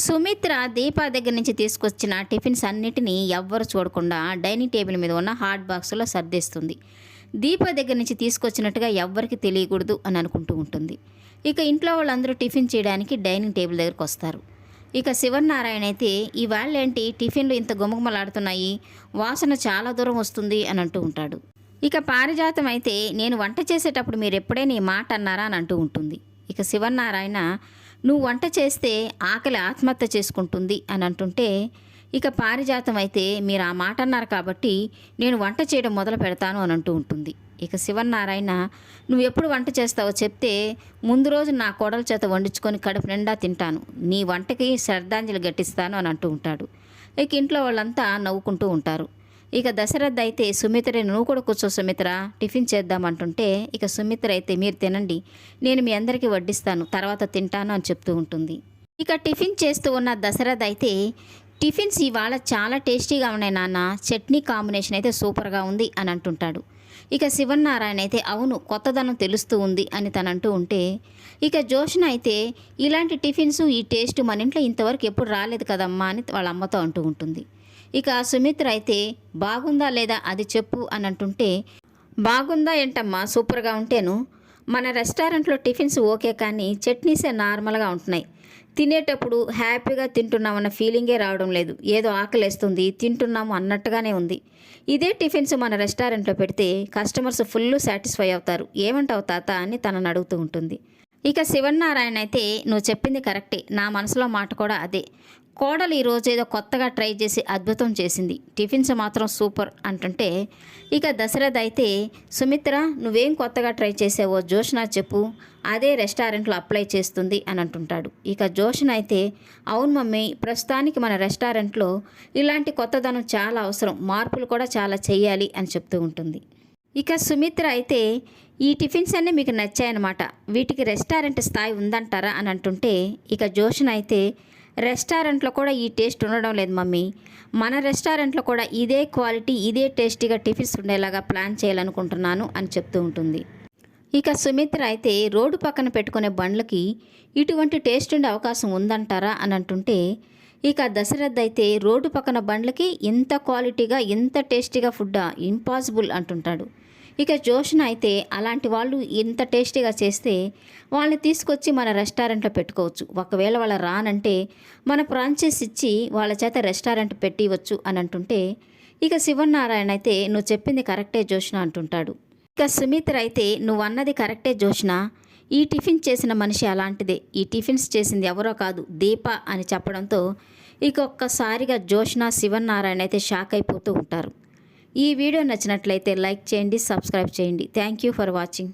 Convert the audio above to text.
సుమిత్ర దీప దగ్గర నుంచి తీసుకొచ్చిన టిఫిన్స్ అన్నిటినీ ఎవ్వరు చూడకుండా డైనింగ్ టేబుల్ మీద ఉన్న హాట్ బాక్స్లో సర్దేస్తుంది. దీప దగ్గర నుంచి తీసుకొచ్చినట్టుగా ఎవ్వరికి తెలియకూడదు అని అనుకుంటూ ఉంటుంది. ఇక ఇంట్లో వాళ్ళందరూ టిఫిన్ చేయడానికి డైనింగ్ టేబుల్ దగ్గరకు వస్తారు. ఇక శివనారాయణ అయితే ఇవాళ ఏంటి టిఫిన్లు ఇంత గుమగుమలాడుతున్నాయి, వాసన చాలా దూరం వస్తుంది అని అంటూ ఉంటాడు. ఇక పారిజాతం అయితే నేను వంట చేసేటప్పుడు మీరు ఎప్పుడైనా ఈ మాట అన్నారా అని అంటూ ఉంటుంది. ఇక శివనారాయణ నువ్వు వంట చేస్తే ఆకలి ఆత్మహత్య చేసుకుంటుంది అని అంటుంటే, ఇక పారిజాతం అయితే మీరు ఆ మాట అన్నారు కాబట్టి నేను వంట చేయడం మొదలు పెడతాను అని అంటూ ఉంటుంది. ఇక శివనారాయణ నువ్వు ఎప్పుడు వంట చేస్తావో చెప్తే ముందు రోజు నా కోడల చేత వండించుకొని కడుపు నిండా తింటాను, నీ వంటకి శ్రద్ధాంజలి ఘటిస్తాను అని అంటూ ఉంటాడు. ఇక ఇంట్లో వాళ్ళంతా నవ్వుకుంటూ ఉంటారు. ఇక దశరథ్ అయితే సుమిత్రని నువ్వు కూడా కూర్చో సుమిత్ర, టిఫిన్ చేద్దామంటుంటే ఇక సుమిత్ర అయితే మీరు తినండి, నేను మీ అందరికీ వడ్డిస్తాను, తర్వాత తింటాను అని చెప్తూ ఉంటుంది. ఇక టిఫిన్ చేస్తూ ఉన్న దశరథ్ అయితే టిఫిన్స్ ఇవాళ చాలా టేస్టీగా ఉన్నాయి నాన్న, చట్నీ కాంబినేషన్ అయితే సూపర్గా ఉంది అని అంటుంటాడు. ఇక శివనారాయణ అయితే అవును కొత్తదనం తెలుస్తూ ఉంది అని తనంటూ ఉంటే, ఇక జోష్న అయితే ఇలాంటి టిఫిన్స్ ఈ టేస్ట్ మన ఇంట్లో ఇంతవరకు ఎప్పుడు రాలేదు కదమ్మా అని వాళ్ళ అమ్మతో అంటూ ఉంటుంది. ఇక సుమిత్ర అయితే బాగుందా లేదా అది చెప్పు అని అంటుంటే, బాగుందా ఏంటమ్మా సూపర్గా ఉంటేను, మన రెస్టారెంట్లో టిఫిన్స్ ఓకే కానీ చట్నీసే నార్మల్గా ఉంటున్నాయి, తినేటప్పుడు హ్యాపీగా తింటున్నామన్న ఫీలింగే రావడం లేదు, ఏదో ఆకలేస్తుంది తింటున్నాము అన్నట్టుగానే ఉంది. ఇదే టిఫిన్స్ మన రెస్టారెంట్లో పెడితే కస్టమర్స్ ఫుల్ సాటిస్ఫై అవుతారు, ఏమంటావు తాత అని తనని అడుగుతూ ఉంటుంది. ఇక శివనారాయణ అయితే నువ్వు చెప్పింది కరెక్టే, నా మనసులో మాట కూడా అదే, కోడలు ఈరోజు ఏదో కొత్తగా ట్రై చేసి అద్భుతం చేసింది, టిఫిన్స్ మాత్రం సూపర్ అంటుంటే, ఇక దశరథ్ అయితే సుమిత్ర నువ్వేం కొత్తగా ట్రై చేసావో జోష్న చెప్పు, అదే రెస్టారెంట్లో అప్లై చేస్తుంది అని అంటుంటాడు. ఇక జోష్న అయితే అవును మమ్మీ, ప్రస్తుతానికి మన రెస్టారెంట్లో ఇలాంటి కొత్తదనం చాలా అవసరం, మార్పులు కూడా చాలా చెయ్యాలి అని చెప్తూ ఉంటుంది. ఇక సుమిత్ర అయితే ఈ టిఫిన్స్ అన్నీ మీకు నచ్చాయన్నమాట, వీటికి రెస్టారెంట్ స్థాయి ఉందంటారా అని అంటుంటే, ఇక జోష్న అయితే రెస్టారెంట్లో కూడా ఈ టేస్ట్ ఉండడం లేదు మమ్మీ, మన రెస్టారెంట్లో కూడా ఇదే క్వాలిటీ ఇదే టేస్టీగా టిఫిన్స్ ఉండేలాగా ప్లాన్ చేయాలనుకుంటున్నాను అని చెప్తూ ఉంటుంది. ఇక సుమిత్ర అయితే రోడ్డు పక్కన పెట్టుకునే బండ్లకి ఇటువంటి టేస్ట్ ఉండే అవకాశం ఉందంటారా అని అంటుంటే, ఇక దశరథ్ అయితే రోడ్డు పక్కన బండ్లకి ఇంత క్వాలిటీగా ఇంత టేస్టీగా ఫుడ్డా, ఇంపాసిబుల్ అంటుంటాడు. ఇక జోష్న అయితే అలాంటి వాళ్ళు ఇంత టేస్టీగా చేస్తే వాళ్ళని తీసుకొచ్చి మన రెస్టారెంట్లో పెట్టుకోవచ్చు, ఒకవేళ వాళ్ళ రానంటే మన ఫ్రాంచైజ్ ఇచ్చి వాళ్ళ చేత రెస్టారెంట్ పెట్టివచ్చు అని అంటుంటే, ఇక శివనారాయణ అయితే నువ్వు చెప్పింది కరెక్టే జోష్న అంటుంటాడు. ఇక సుమిత్ర అయితే నువ్వు అన్నది కరెక్టే జోష్న, ఈ టిఫిన్ చేసిన మనిషి అలాంటిదే, ఈ టిఫిన్స్ చేసింది ఎవరో కాదు దీప అని చెప్పడంతో ఇక ఒక్కసారిగా జోష్న శివనారాయణ అయితే షాక్ అయిపోతూ ఉంటారు. ఈ వీడియో నచ్చినట్లయితే లైక్ చేయండి, సబ్స్క్రైబ్ చేయండి. Thank you for watching.